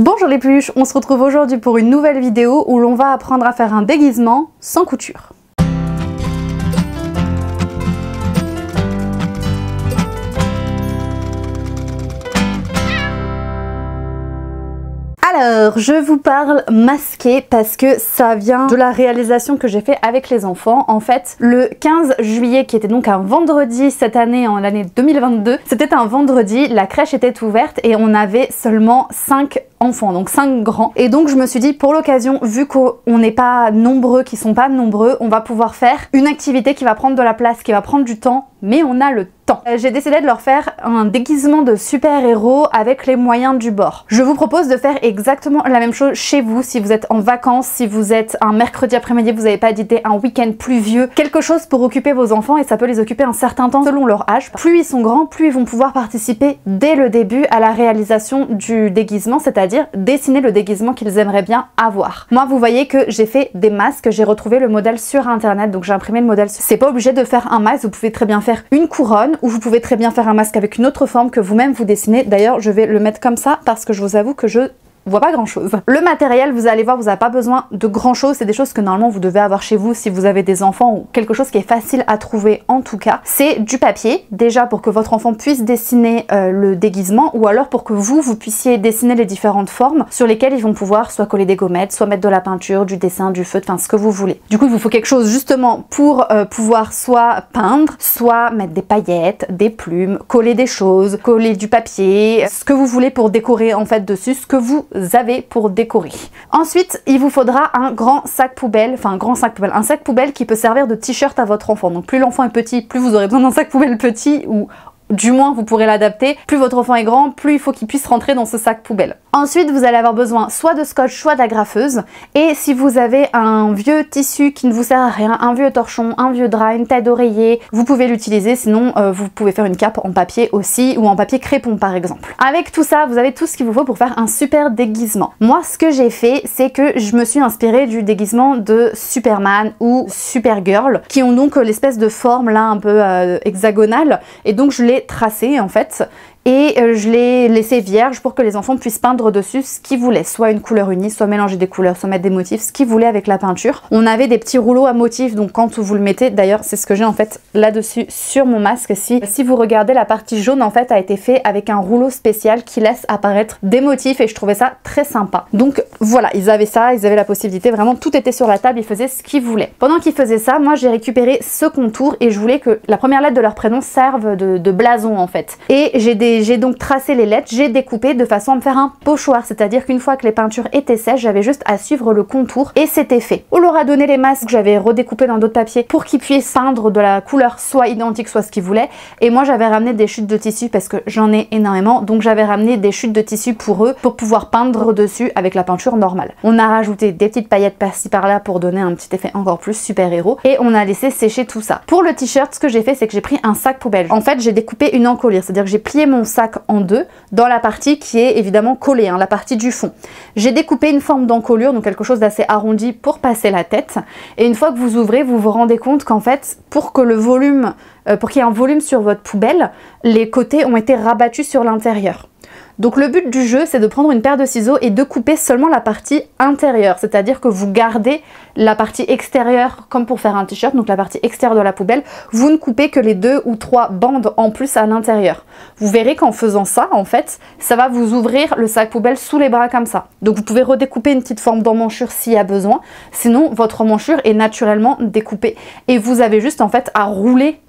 Bonjour les peluches, on se retrouve aujourd'hui pour une nouvelle vidéo où l'on va apprendre à faire un déguisement sans couture. Alors, je vous parle masqué parce que ça vient de la réalisation que j'ai fait avec les enfants. En fait, le 15 juillet, qui était donc un vendredi cette année, en l'année 2022, c'était un vendredi, la crèche était ouverte et on avait seulement 5 enfants, donc 5 grands. Et donc je me suis dit, pour l'occasion, vu qu'on n'est pas nombreux, qu'ils sont pas nombreux, on va pouvoir faire une activité qui va prendre de la place, qui va prendre du temps, mais on a le temps. J'ai décidé de leur faire un déguisement de super-héros avec les moyens du bord. Je vous propose de faire exactement la même chose chez vous, si vous êtes en vacances, si vous êtes un mercredi après-midi, vous n'avez pas d'idée, un week-end pluvieux, quelque chose pour occuper vos enfants, et ça peut les occuper un certain temps selon leur âge. Plus ils sont grands, plus ils vont pouvoir participer dès le début à la réalisation du déguisement, c'est-à-dire dessiner le déguisement qu'ils aimeraient bien avoir. Moi, vous voyez que j'ai fait des masques, j'ai retrouvé le modèle sur internet, donc j'ai imprimé le modèle. C'est pas obligé de faire un masque, vous pouvez très bien faire une couronne, ou vous pouvez très bien faire un masque avec une autre forme que vous-même vous dessinez. D'ailleurs, je vais le mettre comme ça parce que je vous avoue que je voit pas grand chose. Le matériel, vous allez voir, vous n'avez pas besoin de grand chose, c'est des choses que normalement vous devez avoir chez vous si vous avez des enfants, ou quelque chose qui est facile à trouver en tout cas. C'est du papier, déjà pour que votre enfant puisse dessiner le déguisement, ou alors pour que vous puissiez dessiner les différentes formes sur lesquelles ils vont pouvoir soit coller des gommettes, soit mettre de la peinture, du dessin, du feutre, enfin ce que vous voulez. Du coup, il vous faut quelque chose justement pour pouvoir soit peindre, soit mettre des paillettes, des plumes, coller des choses, coller du papier, ce que vous voulez pour décorer en fait dessus, ce que vous avez pour décorer. Ensuite, il vous faudra un grand sac poubelle, enfin un sac poubelle qui peut servir de t-shirt à votre enfant. Donc plus l'enfant est petit, plus vous aurez besoin d'un sac poubelle petit, ou du moins vous pourrez l'adapter. Plus votre enfant est grand, plus il faut qu'il puisse rentrer dans ce sac poubelle. Ensuite, vous allez avoir besoin soit de scotch, soit d'agrafeuse. Et si vous avez un vieux tissu qui ne vous sert à rien, un vieux torchon, un vieux drap, une taille d'oreiller, vous pouvez l'utiliser. Sinon, vous pouvez faire une cape en papier aussi, ou en papier crépon par exemple. Avec tout ça, vous avez tout ce qu'il vous faut pour faire un super déguisement. Moi, ce que j'ai fait, c'est que je me suis inspirée du déguisement de Superman ou Supergirl, qui ont donc l'espèce de forme là un peu hexagonale. Et donc je l'ai tracé en fait, et je l'ai laissé vierge pour que les enfants puissent peindre dessus ce qu'ils voulaient, soit une couleur unie, soit mélanger des couleurs, soit mettre des motifs, ce qu'ils voulaient avec la peinture. On avait des petits rouleaux à motifs, donc quand vous le mettez, d'ailleurs c'est ce que j'ai en fait là-dessus sur mon masque. Si vous regardez, la partie jaune en fait a été fait avec un rouleau spécial qui laisse apparaître des motifs, et je trouvais ça très sympa. Donc voilà, ils avaient ça, ils avaient la possibilité, vraiment tout était sur la table, ils faisaient ce qu'ils voulaient. Pendant qu'ils faisaient ça, moi j'ai récupéré ce contour et je voulais que la première lettre de leur prénom serve de blason en fait. Et j'ai donc tracé les lettres, j'ai découpé de façon à me faire un pochoir, c'est-à-dire qu'une fois que les peintures étaient sèches, j'avais juste à suivre le contour et c'était fait. On leur a donné les masques que j'avais redécoupés dans d'autres papiers pour qu'ils puissent peindre de la couleur soit identique, soit ce qu'ils voulaient. Et moi j'avais ramené des chutes de tissu parce que j'en ai énormément, donc j'avais ramené des chutes de tissu pour eux, pour pouvoir peindre dessus avec la peinture normale. On a rajouté des petites paillettes par-ci par-là pour donner un petit effet encore plus super-héros, et on a laissé sécher tout ça. Pour le t-shirt, ce que j'ai fait, c'est que j'ai pris un sac poubelle. En fait, j'ai découpé une encolure, c'est-à-dire que j'ai plié mon sac en deux dans la partie qui est évidemment collée, la partie du fond. J'ai découpé une forme d'encolure, donc quelque chose d'assez arrondi pour passer la tête, et une fois que vous ouvrez, vous vous rendez compte qu'en fait, pour que le volume, pour qu'il y ait un volume sur votre poubelle, les côtés ont été rabattus sur l'intérieur. Donc le but du jeu, c'est de prendre une paire de ciseaux et de couper seulement la partie intérieure, c'est-à-dire que vous gardez la partie extérieure comme pour faire un t-shirt, donc la partie extérieure de la poubelle, vous ne coupez que les 2 ou 3 bandes en plus à l'intérieur. Vous verrez qu'en faisant ça, en fait, ça va vous ouvrir le sac poubelle sous les bras comme ça. Donc vous pouvez redécouper une petite forme d'emmanchure s'il y a besoin, sinon votre emmanchure est naturellement découpée et vous avez juste en fait à rouler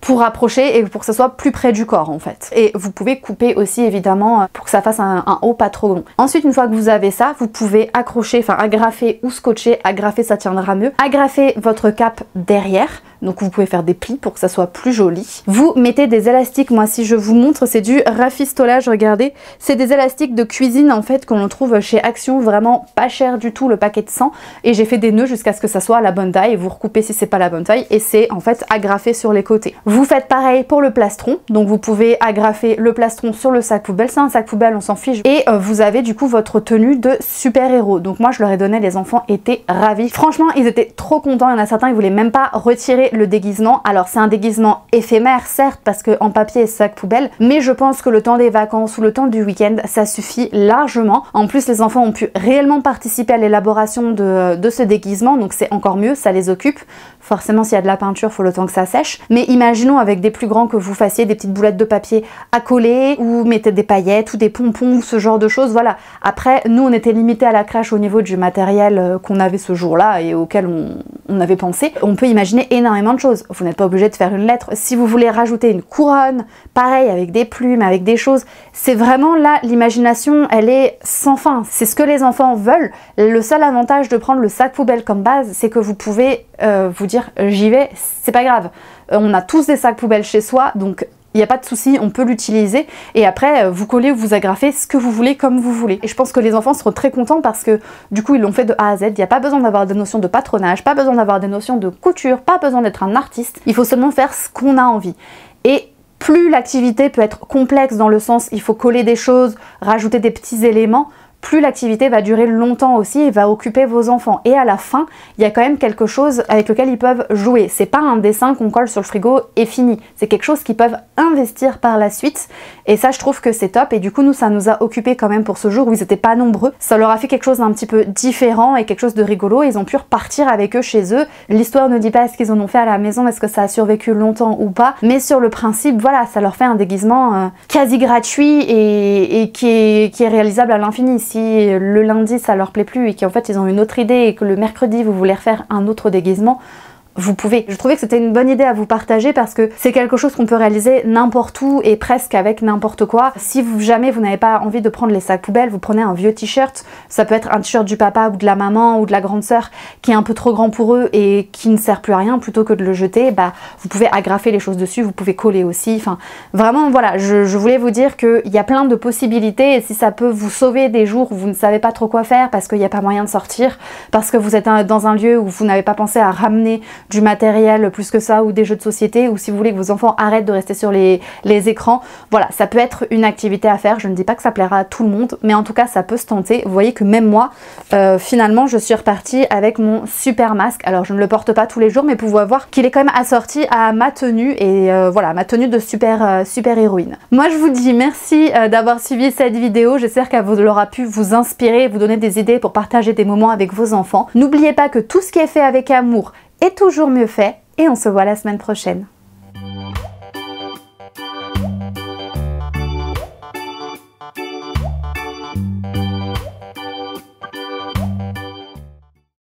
pour approcher et pour que ce soit plus près du corps en fait. Et vous pouvez couper aussi évidemment pour que ça fasse un haut pas trop long. Ensuite, une fois que vous avez ça, vous pouvez accrocher, enfin agrafer ou scotcher. Agrafer, ça tiendra mieux. Agrafer votre cape derrière. Donc vous pouvez faire des plis pour que ça soit plus joli. Vous mettez des élastiques, moi si je vous montre, c'est du rafistolage, regardez. C'est des élastiques de cuisine en fait qu'on trouve chez Action, vraiment pas cher du tout, le paquet de 100. Et j'ai fait des nœuds jusqu'à ce que ça soit à la bonne taille, et vous recoupez si c'est pas la bonne taille, et c'est en fait agrafé sur les côtés. Vous faites pareil pour le plastron, donc vous pouvez agrafer le plastron sur le sac poubelle, c'est un sac poubelle, on s'en fiche, et vous avez du coup votre tenue de super-héros. Donc moi je leur ai donné, les enfants étaient ravis. Franchement ils étaient trop contents, il y en a certains ils voulaient même pas retirer le déguisement. Alors c'est un déguisement éphémère certes parce qu'en papier c'est sac poubelle, mais je pense que le temps des vacances ou le temps du week-end ça suffit largement. En plus les enfants ont pu réellement participer à l'élaboration de ce déguisement, donc c'est encore mieux, ça les occupe. Forcément s'il y a de la peinture, il faut le temps que ça sèche. Mais imaginons avec des plus grands que vous fassiez des petites boulettes de papier à coller, ou mettez des paillettes ou des pompons ou ce genre de choses, voilà. Après nous on était limité à la crèche au niveau du matériel qu'on avait ce jour-là et auquel on avait pensé. On peut imaginer énormément de choses. Vous n'êtes pas obligé de faire une lettre. Si vous voulez rajouter une couronne, pareil avec des plumes, avec des choses, c'est vraiment là l'imagination elle est sans fin. C'est ce que les enfants veulent. Le seul avantage de prendre le sac poubelle comme base, c'est que vous pouvez vous dire j'y vais, c'est pas grave. On a tous des sacs poubelles chez soi, donc il n'y a pas de souci, on peut l'utiliser. Et après, vous collez ou vous agrafez ce que vous voulez comme vous voulez. Et je pense que les enfants seront très contents parce que du coup, ils l'ont fait de A à Z. Il n'y a pas besoin d'avoir des notions de patronage, pas besoin d'avoir des notions de couture, pas besoin d'être un artiste. Il faut seulement faire ce qu'on a envie. Et plus l'activité peut être complexe dans le sens il faut coller des choses, rajouter des petits éléments, plus l'activité va durer longtemps aussi et va occuper vos enfants. Et à la fin, il y a quand même quelque chose avec lequel ils peuvent jouer. C'est pas un dessin qu'on colle sur le frigo et fini. C'est quelque chose qu'ils peuvent investir par la suite. Et ça, je trouve que c'est top. Et du coup, nous, ça nous a occupés quand même pour ce jour où ils n'étaient pas nombreux. Ça leur a fait quelque chose d'un petit peu différent et quelque chose de rigolo. Ils ont pu repartir avec eux chez eux. L'histoire ne dit pas ce qu'ils en ont fait à la maison, est-ce que ça a survécu longtemps ou pas. Mais sur le principe, voilà, ça leur fait un déguisement quasi gratuit et qui est réalisable à l'infini. Si le lundi ça leur plaît plus et qu'en fait ils ont une autre idée et que le mercredi vous voulez refaire un autre déguisement, vous pouvez. Je trouvais que c'était une bonne idée à vous partager parce que c'est quelque chose qu'on peut réaliser n'importe où et presque avec n'importe quoi. Si jamais vous n'avez pas envie de prendre les sacs poubelles, vous prenez un vieux t-shirt. Ça peut être un t-shirt du papa ou de la maman ou de la grande sœur qui est un peu trop grand pour eux et qui ne sert plus à rien. Plutôt que de le jeter, bah, vous pouvez agrafer les choses dessus, vous pouvez coller aussi. Enfin, vraiment, voilà, je voulais vous dire qu'il y a plein de possibilités et si ça peut vous sauver des jours où vous ne savez pas trop quoi faire parce qu'il n'y a pas moyen de sortir, parce que vous êtes dans un lieu où vous n'avez pas pensé à ramener du matériel plus que ça ou des jeux de société, ou si vous voulez que vos enfants arrêtent de rester sur les écrans, voilà, ça peut être une activité à faire. Je ne dis pas que ça plaira à tout le monde, mais en tout cas ça peut se tenter. Vous voyez que même moi, finalement je suis repartie avec mon super masque. Alors je ne le porte pas tous les jours, mais pour voir qu'il est quand même assorti à ma tenue et voilà, ma tenue de super héroïne. Moi je vous dis merci d'avoir suivi cette vidéo, j'espère qu'elle aura pu vous inspirer, vous donner des idées pour partager des moments avec vos enfants. N'oubliez pas que tout ce qui est fait avec amour est toujours mieux fait et on se voit la semaine prochaine.